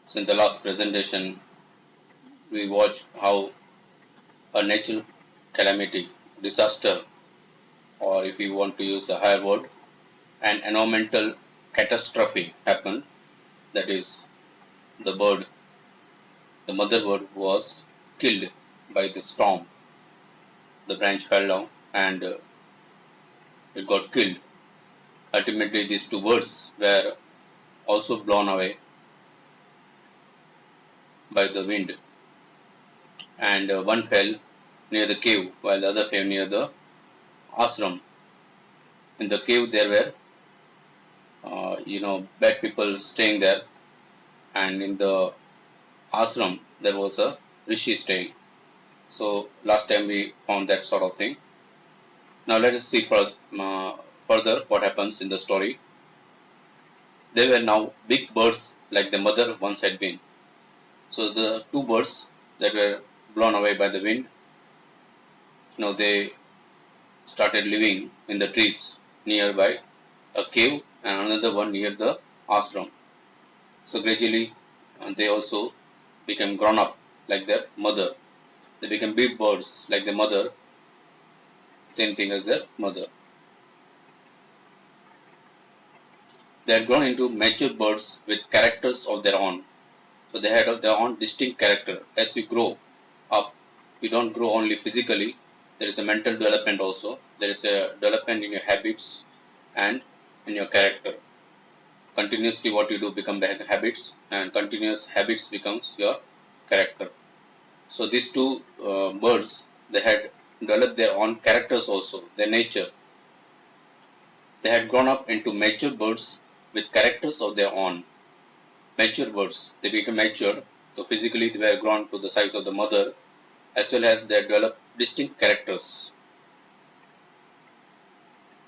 So in the last presentation, we watched how a natural calamity, disaster, or if you want to use a higher word, an environmental catastrophe happened. That is, the bird, the mother bird, was killed by the storm. The branch fell down and it got killed. Ultimately, these two birds were also blown away by the wind, and one fell near the cave while the other fell near the ashram. In the cave, there were bad people staying there, and in the ashram there was a rishi staying. So last time we found that sort of thing. Now let us see first, further what happens in the story. They were now big birds like the mother once had been. So the two birds that were blown away by the wind, they started living in the trees nearby a cave and another one near the ashram. So gradually they also became grown up like their mother. They became big birds like their mother, same thing as their mother. They had grown into mature birds with characters of their own. So they had their own distinct character. As you grow up, you don't grow only physically, there is a mental development also. There is a development in your habits and in your character. Continuously what you do become the habits, and continuous habits becomes your character. So these two birds, they had developed their own characters also, their nature. They had grown up into mature birds with characters of their own. Mature birds, they became mature, so physically they were grown to the size of the mother, as well as they developed distinct characters.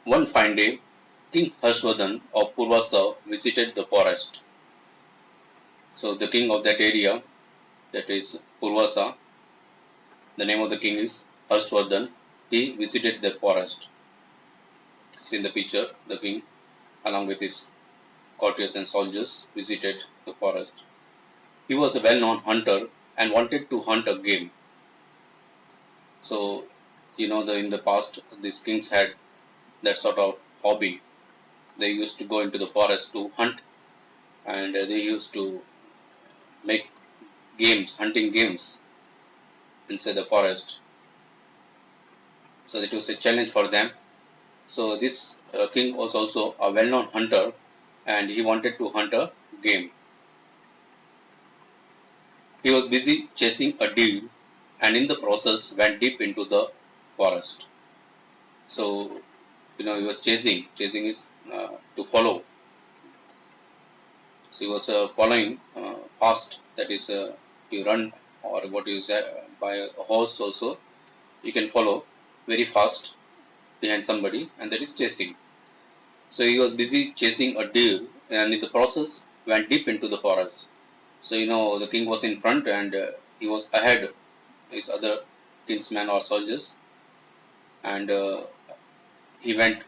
One fine day, King Harshvardhan of Purvasa visited the forest. So the king of that area, that is Purvasa, the name of the king is Harshvardhan, he visited the forest. See in the picture, the king along with his courtiers and soldiers visited the forest. He was a well-known hunter and wanted to hunt a game. So, in the past, these kings had that sort of hobby. They used to go into the forest to hunt, and they used to make games, hunting games inside the forest. So it was a challenge for them. So this king was also a well-known hunter, and he wanted to hunt a game. He was busy chasing a deer, and in the process went deep into the forest. So he was chasing. Chasing is to follow. So he was following fast. That is, you run or what you say by a horse also. You can follow very fast behind somebody, and that is chasing. So he was busy chasing a deer, and in the process went deep into the forest. So the king was in front, and he was ahead his other kinsmen or soldiers, and he went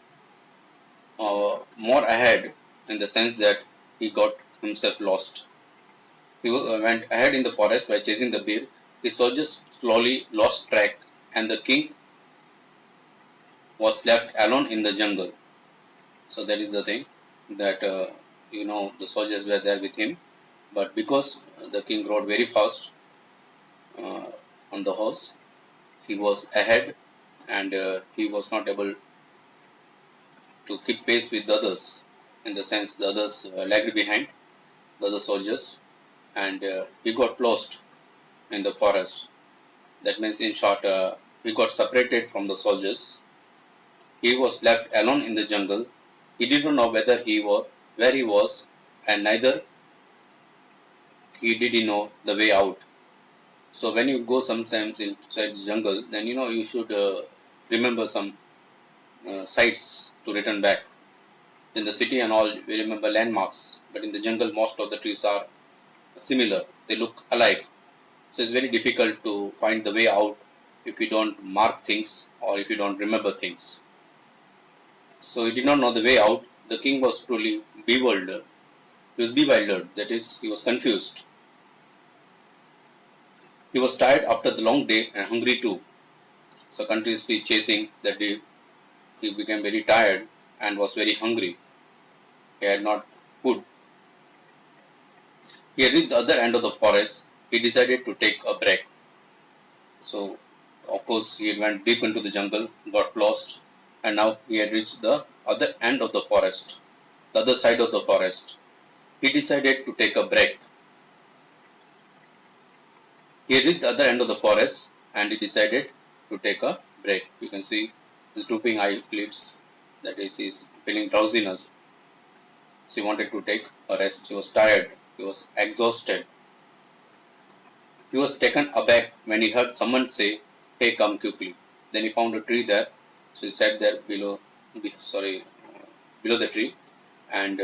more ahead in the sense that he got himself lost. He went ahead in the forest by chasing the bear. The soldiers slowly lost track, and the king was left alone in the jungle. So that is the thing that the soldiers were there with him, but because the king rode very fast uh, on the horse, he was ahead, and he was not able to keep pace with the others. In the sense, the others lagged behind the other soldiers, and he got lost in the forest. That means, in short, he got separated from the soldiers. He was left alone in the jungle. He did not know where he was, and neither he did he know the way out. So when you go sometimes inside the jungle, then you should remember some sites to return back. In the city and all, we remember landmarks, but in the jungle, most of the trees are similar. They look alike. So it's very difficult to find the way out if you don't mark things or if you don't remember things. So he did not know the way out. The king was truly bewildered. He was bewildered, that is, he was confused. He was tired after the long day and hungry too. So continuously chasing that day, he became very tired and was very hungry. He had not food. He had reached the other end of the forest. He decided to take a break. So, of course, he went deep into the jungle, got lost, and now he had reached the other end of the forest, the other side of the forest. He decided to take a break. He had reached the other end of the forest and he decided to take a break. You can see his drooping eyelids, that is, he's feeling drowsiness. So he wanted to take a rest. He was tired. He was exhausted. He was taken aback when he heard someone say, "Hey, come quickly." Then he found a tree there. So he sat there below the tree. And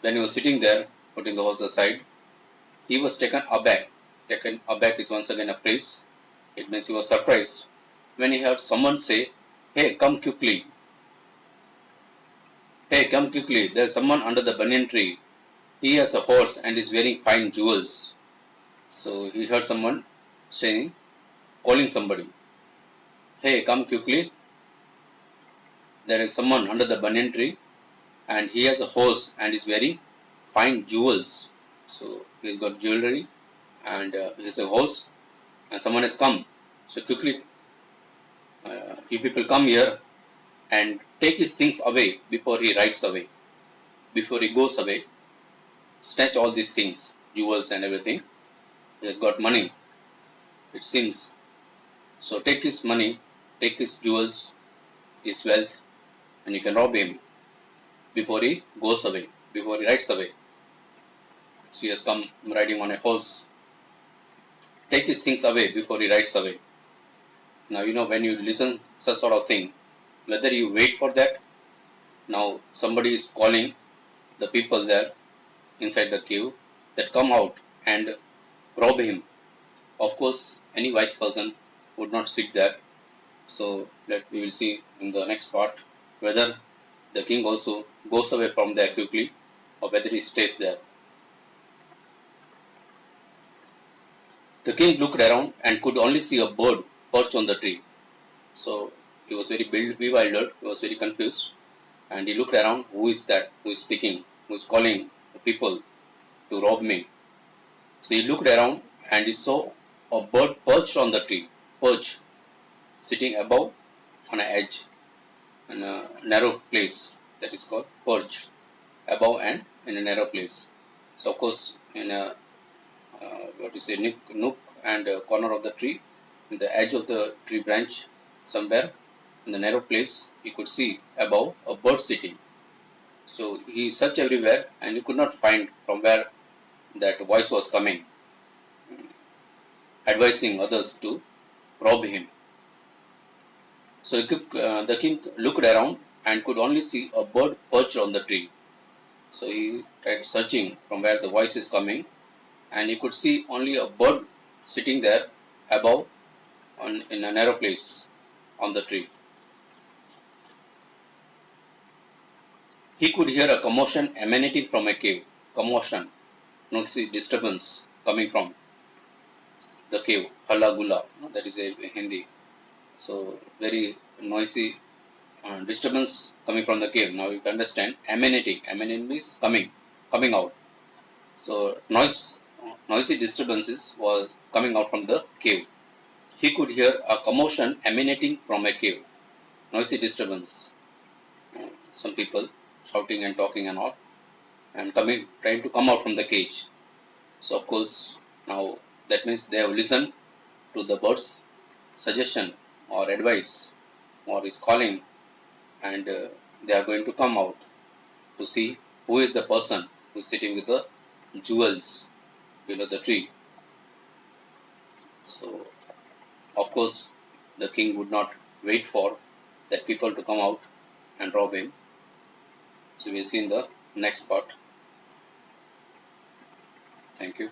when he was sitting there, putting the horse aside, he was taken aback. Taken aback is once again a phrase. It means he was surprised when he heard someone say, "Hey, come quickly. Hey, come quickly. There's someone under the banyan tree. He has a horse and is wearing fine jewels." So he heard someone saying, calling somebody, "Hey, come quickly. There is someone under the banyan tree and he has a horse and is wearing fine jewels." So he's got jewelry and he has a horse and someone has come. So quickly, you people come here and take his things away before he rides away. Before he goes away, snatch all these things, jewels and everything. He has got money, it seems. So take his money, take his jewels, his wealth, and you can rob him before he goes away, before he rides away. So he has come riding on a horse. Take his things away before he rides away. Now you know when you listen such sort of thing, whether you wait for that. Now somebody is calling the people there inside the cave that come out and rob him. Of course, any wise person would not sit there. So we will see in the next part whether the king also goes away from there quickly or whether he stays there. The king looked around and could only see a bird perched on the tree. So he was very bewildered, he was very confused, and he looked around, who is that, who is speaking, who is calling the people to rob me. So he looked around and he saw a bird perched on the tree, perched, sitting above on an edge in a narrow place, that is called perch, above and in a narrow place. So of course in a nook and a corner of the tree, in the edge of the tree branch, somewhere in the narrow place, he could see above a bird sitting. So he searched everywhere and he could not find from where that voice was coming, advising others to rob him. So the king looked around and could only see a bird perched on the tree. So he tried searching from where the voice is coming and he could see only a bird sitting there above in a narrow place on the tree. He could hear a commotion emanating from a cave. Commotion, see disturbance coming from the cave. Halla gulla, that is a Hindi. So very noisy disturbance coming from the cave. Now you can understand emanating. Emanating means coming out. So noisy disturbances was coming out from the cave. He could hear a commotion emanating from a cave. Noisy disturbance. Some people shouting and talking and all, and trying to come out from the cage. So of course now that means they have listened to the bird's suggestion or advice or is calling, and they are going to come out to see who is the person who is sitting with the jewels below the tree. So of course the king would not wait for that people to come out and rob him. So we'll see in the next part. Thank you.